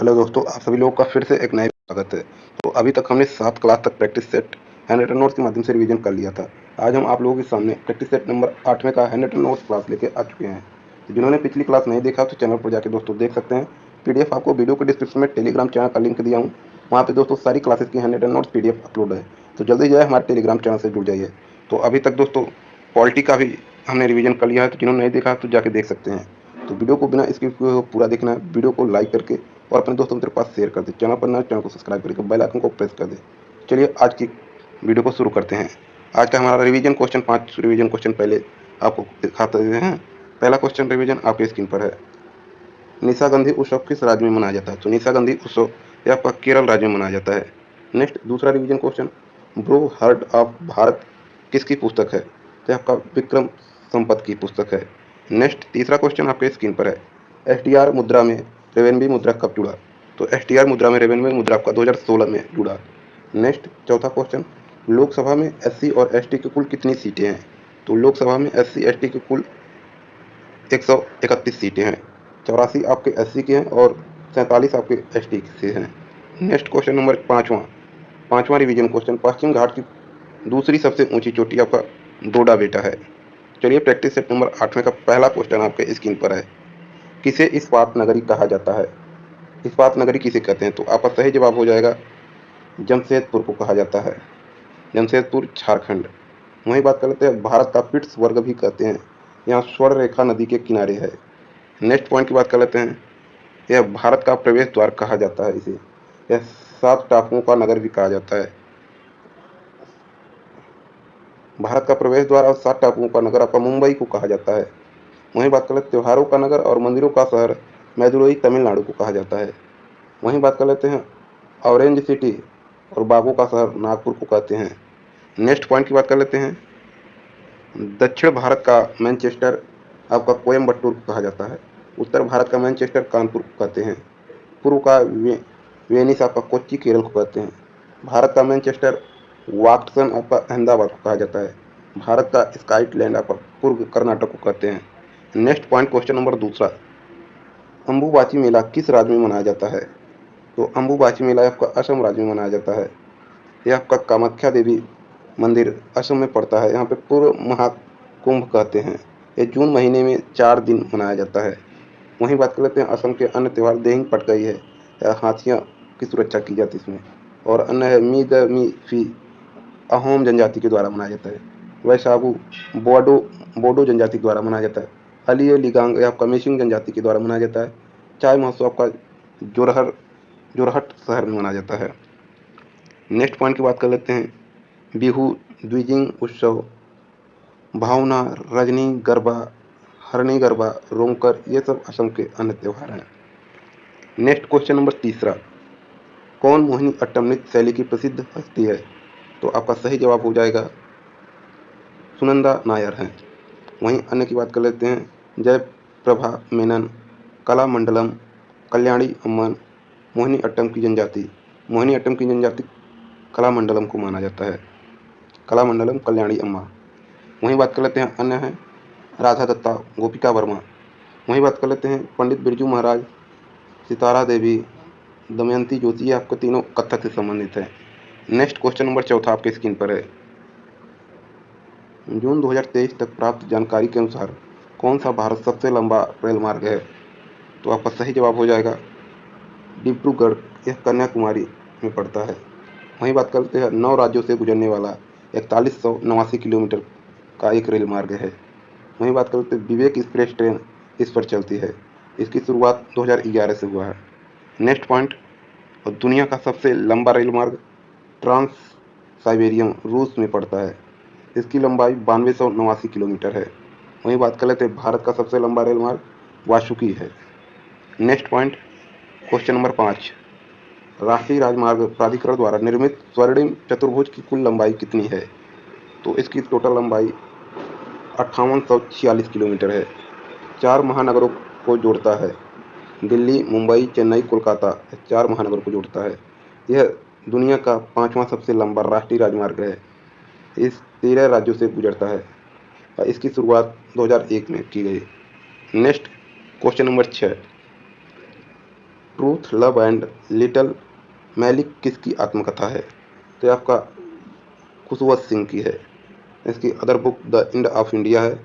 Hello दोस्तों, आप सभी लोगों का फिर से एक नए स्वागत है। तो अभी तक हमने 7 क्लास तक practice set hand written notes के माध्यम से रिवीजन कर लिया था। आज हम आप लोगों के सामने प्रैक्टिस सेट नंबर 8वें का हैंड रिटन नोट्स क्लास लेके आ चुके हैं। तो जिन्होंने पिछली क्लास नहीं देखा तो चैनल पर जाके दोस्तों देख सकते हैं। पीडीएफ आपको वीडियो के डिस्क्रिप्शन में टेलीग्राम चैनल का लिंक दिया हूँ। वहाँ पे दोस्तों सारी क्लासेस की hand written notes PDF upload है। तो जल्दी जो है हमारे टेलीग्राम चैनल से जुड़ जाइए। तो अभी तक दोस्तों पॉलिटी का भी हमने रिवीजन कर लिया है, तो जिन्होंने नहीं देखा तो जाके देख सकते हैं। तो वीडियो को बिना स्किप किए पूरा देखना है। वीडियो को लाइक करके और अपने दोस्तों के पास शेयर कर दे। चैनल पर नए चैनल को सब्सक्राइब करके बेल आइकन को प्रेस कर दे। चलिए आज की वीडियो को शुरू करते हैं। आज का हमारा रिवीजन क्वेश्चन 5 रिवीजन क्वेश्चन पहले आपको दिखाते हैं। पहला क्वेश्चन रिवीजन आपके स्क्रीन पर है। निशा गांधी उत्सव किस राज्य में मनाया जाता है? तो निशा गांधी उत्सव यह आपका केरल राज्य में मनाया जाता है। नेक्स्ट दूसरा revision question, bro hurt of Bharat किसकी पुस्तक है? तो आपका विक्रम संपत की पुस्तक है। नेक्स्ट तीसरा क्वेश्चन आपके स्क्रीन पर है। एसडीआर मुद्रा में रेवेन्यू मुद्रा कब जुड़ा? तो एसडीआर मुद्रा में रेवेन्यू मुद्रा आपका 2016 में जुड़ा। नेक्स्ट चौथा क्वेश्चन, लोकसभा में एससी और एसटी की कुल कितनी सीटें हैं? तो लोकसभा में एससी एसटी की कुल 131 सीटें हैं। 84 आपके एससी के हैं और 47 आपके एसटी से हैं। नेक्स्ट क्वेश्चन नंबर पाँचवा रिवीजन क्वेश्चन, पश्चिम घाट की दूसरी सबसे ऊंची चोटी आपका डोडा बेटा है। चलिए प्रैक्टिस सेट नंबर 8वें का पहला क्वेश्चन आपके स्क्रीन पर है। किसे इस्पात नगरी कहा जाता है? इस्पात नगरी किसे कहते हैं? तो आपका सही जवाब हो जाएगा जमशेदपुर को कहा जाता है। जमशेदपुर झारखंड। वहीं बात कर लेते हैं, भारत का पिट्सबर्ग भी कहते हैं। यहाँ स्वर्ण रेखा नदी के किनारे है। नेक्स्ट पॉइंट की बात कर लेते हैं, यह भारत का प्रवेश द्वार कहा जाता है इसे। यह 7 टापुओं का नगर भी कहा जाता है। भारत का प्रवेश द्वार और 7 टापुओं का नगर आपका मुंबई को कहा जाता है। वहीं बात कर लेते हैं, त्योहारों का नगर और मंदिरों का शहर मैदुरई तमिलनाडु को कहा जाता है। वहीं बात कर लेते हैं, ऑरेंज सिटी और बागों का शहर नागपुर को कहते हैं। नेक्स्ट पॉइंट की बात कर लेते हैं, दक्षिण भारत का मैनचेस्टर आपका कोयम्बटूर को कहा जाता है। उत्तर भारत का मैनचेस्टर कानपुर को कहते हैं। पूर्व का वेनिस आपका कोच्चि केरल को कहते हैं। भारत का मैनचेस्टर वाटसन आपका अहमदाबाद को कहा जाता है। भारत का स्कॉटलैंड आपका पूर्व कर्नाटक को कहते हैं। नेक्स्ट पॉइंट क्वेश्चन नंबर दूसरा, अम्बुबाची मेला किस राज्य में मनाया जाता है? तो अम्बुबाची मेला आपका असम राज्य में मनाया जाता है। यह आपका कामाख्या देवी मंदिर असम में पड़ता है। यहाँ पे पूर्व महाकुंभ कहते हैं। ये जून महीने में 4 दिन मनाया जाता है। वहीं बात कर लेते हैं, असम के अन्य त्यौहार देहिंग पटकाई है, हाथियों की सुरक्षा की जाती है इसमें। और अन्य है मी द मी फी, अहोम जनजाति के द्वारा मनाया जाता है। वैशाखू बोडो जनजाति के द्वारा मनाया जाता है। अलिये लिगांग आपका मेसिंग जनजाति के द्वारा मनाया जाता है। चाय महोत्सव आपका जोरहट शहर में मनाया जाता है। नेक्स्ट पॉइंट की बात कर लेते हैं, बिहू, द्विजिंग उत्सव, भावना, रजनी गरबा, हरणी गरबा, रोंकर, ये सब असम के अन्य त्यौहार हैं। नेक्स्ट क्वेश्चन नंबर तीसरा, कौन मोहिनी अट्टम नृत्य शैली की प्रसिद्ध हस्ती है? तो आपका सही जवाब हो जाएगा सुनंदा नायर हैं। वहीं अन्य की बात कर लेते हैं, जय प्रभा मेनन, कला मंडलम, कल्याणी अम्मन, मोहिनी अट्टम की जनजाति कला मंडलम को माना जाता है। कला मंडलम कल्याणी अम्मा। वहीं बात कर लेते हैं, अन्य हैं राधा दत्ता, गोपिका वर्मा। वहीं बात कर लेते हैं, पंडित बिरजू महाराज, सितारा देवी, दमयंती ज्योति, ये आपको तीनों कथक से संबंधित है। नेक्स्ट क्वेश्चन नंबर चौथा आपके स्क्रीन पर है। जून 2023 तक प्राप्त जानकारी के अनुसार कौन सा भारत सबसे लंबा रेल मार्ग है? तो आपका सही जवाब हो जाएगा डिब्रूगढ़, यह कन्याकुमारी में पड़ता है। वहीं बात करते हैं, 9 राज्यों से गुजरने वाला 4189 किलोमीटर का एक रेल मार्ग है। वहीं बात करते हैं, विवेक एक्सप्रेस ट्रेन इस पर चलती है। इसकी शुरुआत 2011 से हुआ है। नेक्स्ट पॉइंट, और दुनिया का सबसे लंबा रेल मार्ग ट्रांस साइबेरियम रूस में पड़ता है। इसकी लंबाई 9289 किलोमीटर है। वहीं बात कर लेते हैं, भारत का सबसे लंबा रेल मार्ग वासुकी है। नेक्स्ट पॉइंट क्वेश्चन नंबर 5, राष्ट्रीय राजमार्ग प्राधिकरण द्वारा निर्मित स्वर्णिम चतुर्भुज की कुल लंबाई कितनी है? तो इसकी टोटल लंबाई 5846 किलोमीटर है। 4 महानगरों को जोड़ता है, दिल्ली, मुंबई, चेन्नई, कोलकाता, 4 महानगरों को जोड़ता है। यह दुनिया का 5वां सबसे लंबा राष्ट्रीय राजमार्ग है। इस 13 राज्यों से गुजरता है और इसकी शुरुआत 2001 में की गई। Next question number 6, truth love and little malice किसकी आत्मकथा है? तो ये आपका खुशवंत सिंह की है। इसकी other book the end of India है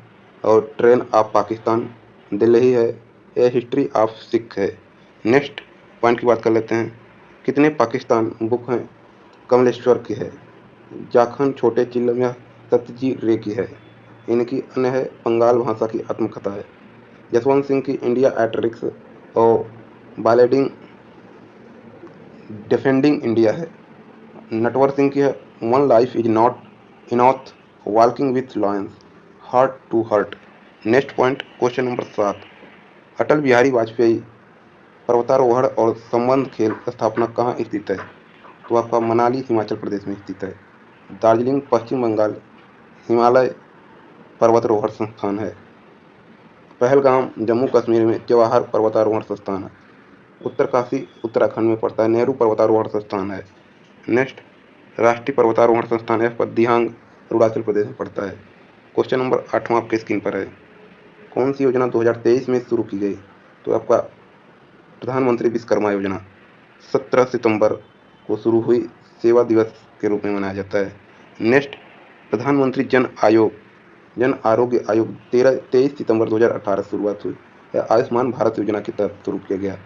और ट्रेन ऑफ पाकिस्तान दिल्ली है। यह हिस्ट्री ऑफ सिख है। नेक्स्ट पॉइंट की बात कर लेते हैं। कितने पाकिस्तान बुक हैं? कमलेश्वर की है, जाखन छोटे चिल्लम या सत्यजी रे की है। इनकी अन्य है बंगाल भाषा की आत्मकथा है। जसवंत सिंह की इंडिया एट रिस्क और बालेडिंग डिफेंडिंग इंडिया है। नटवर सिंह की है one life is not enough walking with lions heart to heart. Next point question number 7। Atal Bihari Vajpayee पर्वतारोहण और संबंध खेल स्थापना कहाँ स्थित है? तो आपका मनाली हिमाचल प्रदेश में स्थित है। दार्जिलिंग पश्चिम बंगाल हिमालय पर्वतारोहण संस्थान है। पहलगाम जम्मू कश्मीर में जवाहर पर्वतारोहण संस्थान है। उत्तरकाशी उत्तराखंड में पड़ता है, नेहरू पर्वतारोहण संस्थान है। नेक्स्ट राष्ट्रीय पर्वतारोहण संस्थान है आपका दिहांग अरुणाचल प्रदेश में पड़ता है। क्वेश्चन नंबर 8वां आपके स्क्रीन पर है। कौन सी योजना 2023 में शुरू की गई? तो आपका प्रधानमंत्री विश्वकर्मा योजना 17 सितंबर को शुरू हुई, सेवा दिवस के रूप में मनाया जाता है। नेक्स्ट प्रधानमंत्री जन आरोग्य आयोग 23 सितंबर 2018 शुरुआत हुई। यह आयुष्मान भारत योजना के तहत शुरू किया गया।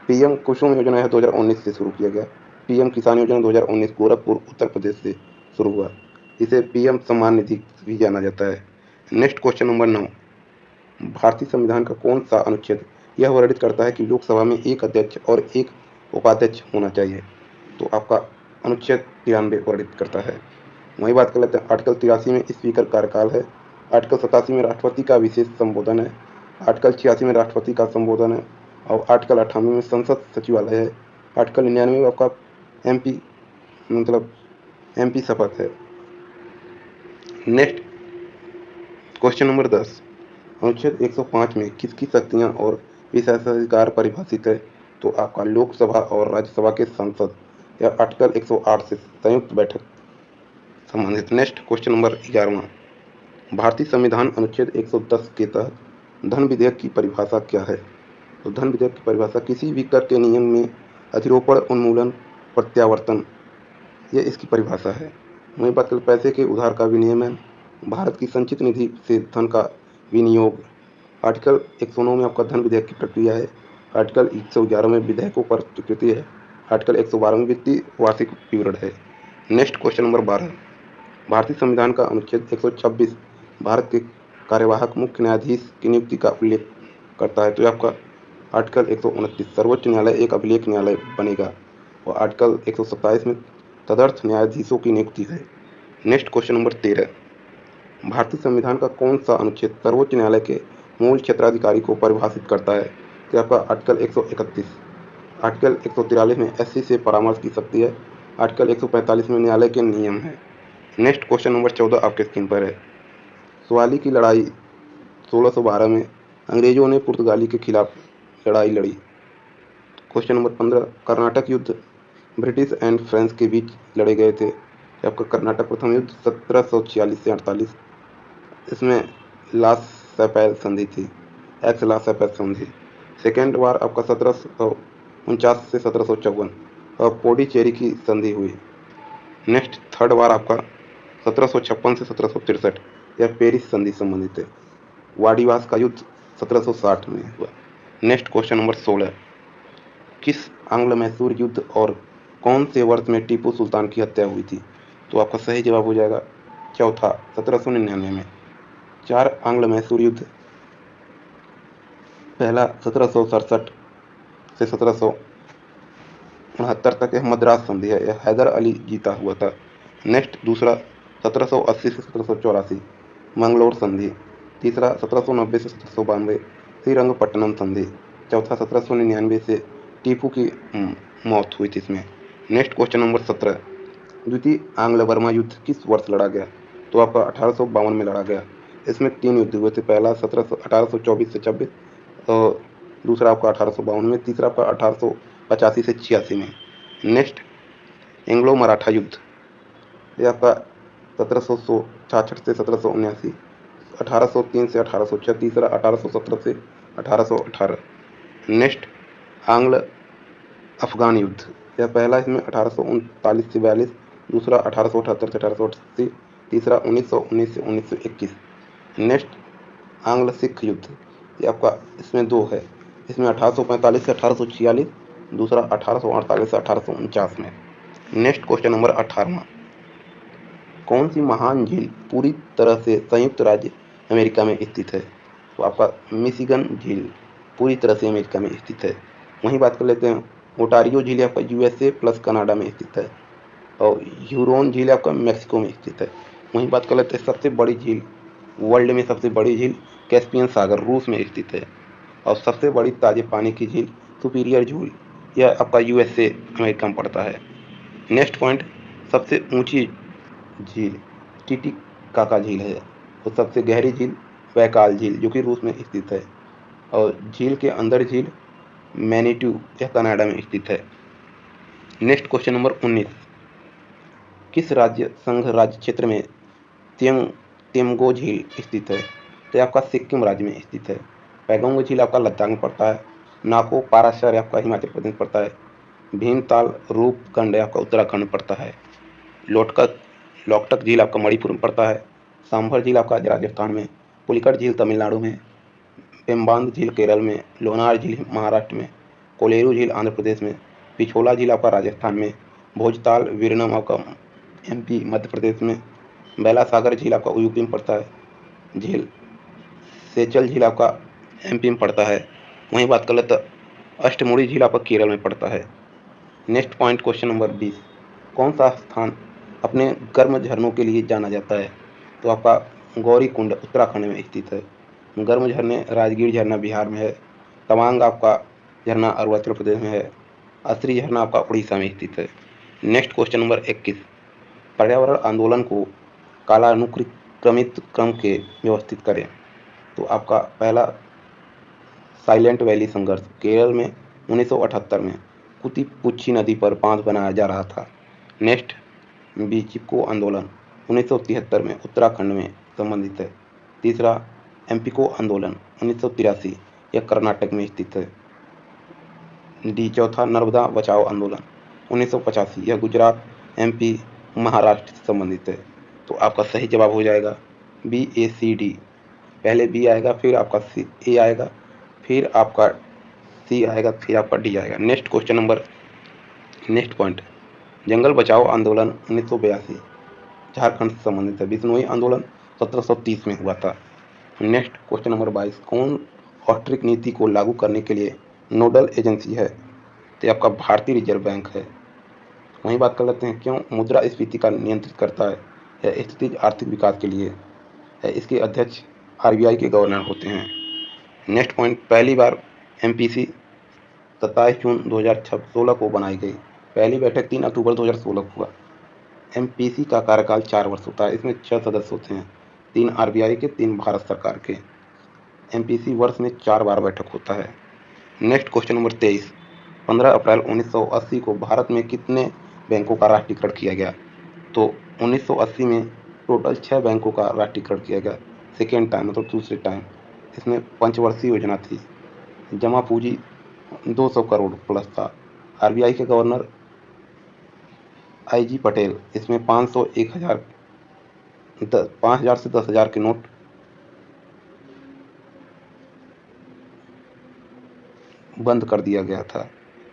पीएम कुसुम योजना है 2019 से शुरू किया गया। पीएम किसान योजना 2019 गोरखपुर उत्तर प्रदेश से शुरू हुआ। इसे पीएम सम्मान निधि भी जाना जाता है। Next question number 9। भारतीय संविधान का कौन सा अनुच्छेद यह वर्णित करता है कि लोकसभा में एक अध्यक्ष और एक उपाध्यक्ष होना चाहिए? तो आपका अनुच्छेद 93 वर्णित करता है। वही बात कर लेते हैं। आर्टिकल 83 में स्पीकर कार्यकाल है। आर्टिकल 87 में राष्ट्रपति का विशेष संबोधन है। आर्टिकल 86 में राष्ट्रपति का संबोधन है और आर्टिकल 98 में संसद सचिवालय है। आर्टिकल 99 में आपका एमपी शपथ है। Next question number 10। अनुच्छेद 105 में किसकी शक्तियां और विशेषाधिकार परिभाषित है? तो आपका लोकसभा और राज्यसभा के सांसद। या आर्टिकल 108 से संयुक्त बैठक संबंधित। नेक्स्ट क्वेश्चन नंबर 11वां। भारतीय संविधान अनुच्छेद 110 के तहत धन विधेयक की परिभाषा क्या है? तो धन विधेयक की परिभाषा किसी भी कर के नियम में अधिरोपण, उन्मूलन, प्रत्यावर्तन, ये इसकी परिभाषा है। वहीं बात करें पैसे के उधार का विनियमन, भारत की संचित निधि से धन का विनियोग। आर्टिकल 109 में आपका धन विधेयक की प्रक्रिया है। आर्टिकल 111 में विधेयकों पर स्वीकृति है। आर्टिकल 112 में वित्तीय वार्षिक विवरण है। Next question number 12। भारतीय संविधान का अनुच्छेद 126 भारत के कार्यवाहक मुख्य न्यायाधीश की नियुक्ति का उल्लेख करता है। तो ये आपका आर्टिकल 129 सर्वोच्च न्यायालय एक अभिलेख न्यायालय बनेगा। और आर्टिकल 127 में तदर्थ न्यायाधीशों की नियुक्ति है। Next question number 13। भारतीय संविधान का कौन सा अनुच्छेद सर्वोच्च न्यायालय के मूल क्षेत्राधिकारी को परिभाषित करता है? तो आपका आर्टिकल 131। आर्टिकल 143 में एससी से परामर्श की शक्ति है। आर्टिकल 145 में न्यायालय के नियम है। नेक्स्ट क्वेश्चन नंबर 14 आपके स्क्रीन पर है। सुआली की लड़ाई 1612 में अंग्रेजों ने पुर्तगाली के खिलाफ लड़ाई लड़ी। Question number 15। कर्नाटक युद्ध ब्रिटिश एंड फ्रेंच के बीच लड़े गए थे। आपका कर्नाटक प्रथम युद्ध 1746 से 48। इसमें लास सैपैल संधि थी, एक्स लास सैपैल संधि। सेकेंड वार आपका 1749 से 1754 और पोंडिचेरी की संधि हुई। नेक्स्ट थर्ड वार आपका 1756 से 1763, यह पेरिस संधि संबंधित है। वाडिवास का युद्ध 1760 में हुआ। Next question number 16। किस आंग्ल मैसूर युद्ध और कौन से वर्ष में टीपू सुल्तान की हत्या हुई थी? तो आपका सही जवाब हो जाएगा चौथा 1799 में। 4 आंग्ल मैसूर युद्ध। पहला 1767 से 1769 तक यह मद्रास संधि है, यह हैदर अली जीता हुआ था। नेक्स्ट दूसरा 1780 से 1784 मंगलोर संधि। तीसरा 1790 से 1792 श्रीरंगपट्टनम संधि। चौथा 1799 से टीपू की मौत हुई थी इसमें। Next question number 17। द्वितीय आंग्ल बर्मा युद्ध किस वर्ष लड़ा गया? तो आपका 1852 में लड़ा गया। इसमें 3 युद्ध हुए थे। पहला 1824 से 26 और दूसरा आपका 1852 में, तीसरा आपका 1885 से 86 में। नेक्स्ट एंग्लो मराठा युद्ध, ये आपका 1766 से 1779, 1803 से 1806, तीसरा 1817 से 1818। नेक्स्ट आंग्ल अफगान युद्ध, यह पहला इसमें 1839 से 42, दूसरा 1878 से 1880, तीसरा 1919 से 1921। नेक्स्ट, आंग्ल सिख युद्ध, ये आपका इसमें दो है, इसमें 1845 से 1846, दूसरा 1848 से 1849 में। नेक्स्ट क्वेश्चन नंबर 18वां, कौन सी महान झील पूरी तरह से संयुक्त राज्य अमेरिका में स्थित है? तो आपका मिशिगन झील पूरी तरह से अमेरिका में स्थित है। वहीं बात कर लेते हैं, ओटारियो झील आपका यूएसए प्लस कनाडा में स्थित है, और ह्यूरोन झील आपका मैक्सिको में स्थित है। वहीं बात कर लेते हैं सबसे बड़ी झील, वर्ल्ड में सबसे बड़ी झील कैस्पियन सागर रूस में स्थित है, और सबसे बड़ी ताजे पानी की झील सुपीरियर झील, यह आपका यूएसए अमेरिका में पड़ता है। नेक्स्ट पॉइंट, सबसे ऊंची झील टीटीकाका झील है, और सबसे गहरी झील बैकाल झील जो कि रूस में स्थित है, और झील के अंदर झील मैनीटू यह कनाडा में स्थित है। नेक्स्ट क्वेश्चन नंबर 19, किस राज्य संघ राज्य क्षेत्र में तेमगो झील स्थित है? तो आपका सिक्किम राज्य में स्थित है। पैगोंग झील आपका लद्दाख में पड़ता है। नाको पाराशर आपका हिमाचल प्रदेश में पड़ता है। भीमताल रूपकुंड आपका उत्तराखंड में पड़ता है। लोकटक झील आपका मणिपुर में पड़ता है। सांभर झील आपका राजस्थान में। पुलिकट झील तमिलनाडु में। पेम्बांद झील केरल में। लोनार झील महाराष्ट्र में। कोलेरू झील आंध्र प्रदेश में। पिछोला झील आपका राजस्थान में। भोजताल वीरनम आपका एमपी मध्य प्रदेश में। बेला सागर झील आपका यूपी में पड़ता है। झील सेचल झील आपका एमपी में पड़ता है। वहीं बात कर ले तो अष्टमुड़ी झील आपका केरल में पड़ता है। नेक्स्ट पॉइंट क्वेश्चन नंबर 20, कौन सा स्थान अपने गर्म झरनों के लिए जाना जाता है? तो आपका गौरी कुंड उत्तराखंड में स्थित है। गर्म झरने राजगीर झरना बिहार में है। तवांग आपका झरना अरुणाचल प्रदेश में है। असरी झरना आपका उड़ीसा में स्थित है। नेक्स्ट क्वेश्चन नंबर 21, पर्यावरण आंदोलन को कालानुक्रमित क्रम के व्यवस्थित करें। तो आपका पहला साइलेंट वैली संघर्ष केरल में 1978 में कुतिपुची नदी पर बांध बनाया जा रहा था। नेक्स्ट, बीचिको आंदोलन 1973 में उत्तराखंड में संबंधित है। तीसरा, एम्पिको आंदोलन 1983, यह कर्नाटक में स्थित है। डी चौथा, नर्मदा बचाओ आंदोलन 1985, यह गुजरात एमपी महाराष्ट्र से संबंधित है। तो आपका सही जवाब हो जाएगा BACD। पहले बी आएगा, फिर आपका ए आएगा, फिर आपका सी आएगा, फिर आपका डी आएगा। नेक्स्ट पॉइंट, जंगल बचाओ आंदोलन 1982 झारखंड से संबंधित है। बिश्नोई आंदोलन 1730 में हुआ था। नेक्स्ट क्वेश्चन नंबर 22, कौन औद्योगिक नीति को लागू करने के लिए नोडल एजेंसी है? तो आपका भारतीय रिजर्व बैंक है। वहीं बात कर लेते हैं, क्यों मुद्रास्फीति का नियंत्रित करता है? यह स्थितिज आर्थिक विकास के लिए है। इसके अध्यक्ष RBI के गवर्नर होते हैं। नेक्स्ट पॉइंट, पहली बार MPC 27 जून 2016 को बनाई गई। पहली बैठक 3 अक्टूबर 2016 को हुआ। MPC का कार्यकाल 4 वर्ष होता है। इसमें 6 सदस्य होते हैं, 3 RBI के, 3 भारत सरकार के। MPC वर्ष में 4 बार बैठक होता है। नेक्स्ट क्वेश्चन नंबर 23, 15 अप्रैल 1980 को भारत में कितने बैंकों का राष्ट्रीयकरण किया गया? तो 1980 में टोटल 6 बैंकों का राष्ट्रीयकरण किया गया, सेकेंड टाइम मतलब दूसरे टाइम। इसमें पंचवर्षीय योजना थी। जमा पूंजी 200 करोड़ प्लस था। RBI के गवर्नर IG पटेल। इसमें 500, 1000, 5000 से 10,000 के नोट बंद कर दिया गया था।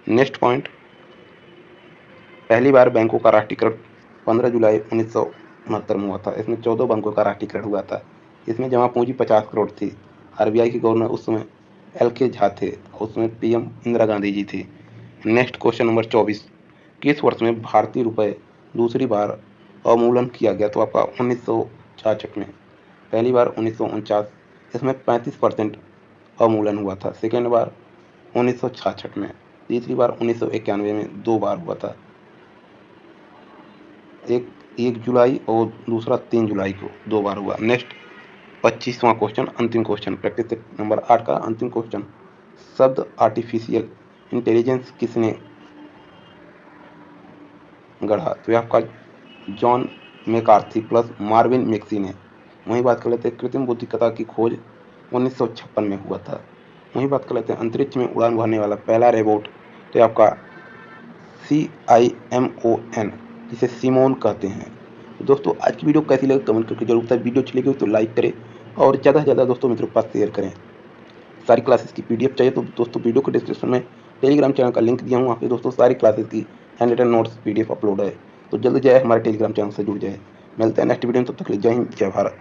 नेक्स्ट पॉइंट, पहली बार बैंकों का राष्ट्रीयकरण 15 जुलाई 1969 में हुआ था। इसमें 14 बैंकों का राष्ट्रीयकरण हुआ था। इसमें जमा पूंजी 50 करोड़ थी। RBI के गवर्नर उस समय LK झा थे, उसमें PM इंदिरा गांधी जी थी। नेक्स्ट क्वेश्चन नंबर 24, किस वर्ष में भारतीय रुपये दूसरी बार अवमूल्यन किया गया? तो आपका 1966 में। पहली बार 1949, इसमें 35% अवमूल्यन हुआ था। सेकेंड बार 1966 में। तीसरी बार 1991 में 2 बार हुआ था, एक 1 जुलाई और दूसरा 3 जुलाई को 2 बार हुआ। नेक्स्ट 25वां क्वेश्चन, अंतिम क्वेश्चन, प्रैक्टिस सेट नंबर 8 का अंतिम क्वेश्चन, शब्द आर्टिफिशियल इंटेलिजेंस किसने गढ़ा? तो आपका John McCarthy plus Marvin maxi ने। वहीं बात कर लेते हैं, कृत्रिम बुद्धिमत्ता की खोज 1956 में हुआ था। वहीं बात कर लेते हैं, अंतरिक्ष में उड़ान भरने वाला पहला रोबोट, तो आपका CIMON, जिसे सिमोन कहते हैं। तो दोस्तों आज की वीडियो कैसी लगी कमेंट करके जरूर बताएं। वीडियो अच्छी लगी तो लाइक करें और ज़्यादा से ज़्यादा दोस्तों मित्रों के पास शेयर करें। सारी क्लासेस की PDF चाहिए तो दोस्तों वीडियो के डिस्क्रिप्शन में टेलीग्राम चैनल का लिंक दिया हूँ, वहाँ पे दोस्तों सारी क्लासेस की hand written notes PDF upload है। तो जल्दी जाए हमारे टेलीग्राम चैनल से जुड़ जाए। मिलते हैं नेक्स्ट वीडियो में, तब तक के लिए जय हिंद जय भारत।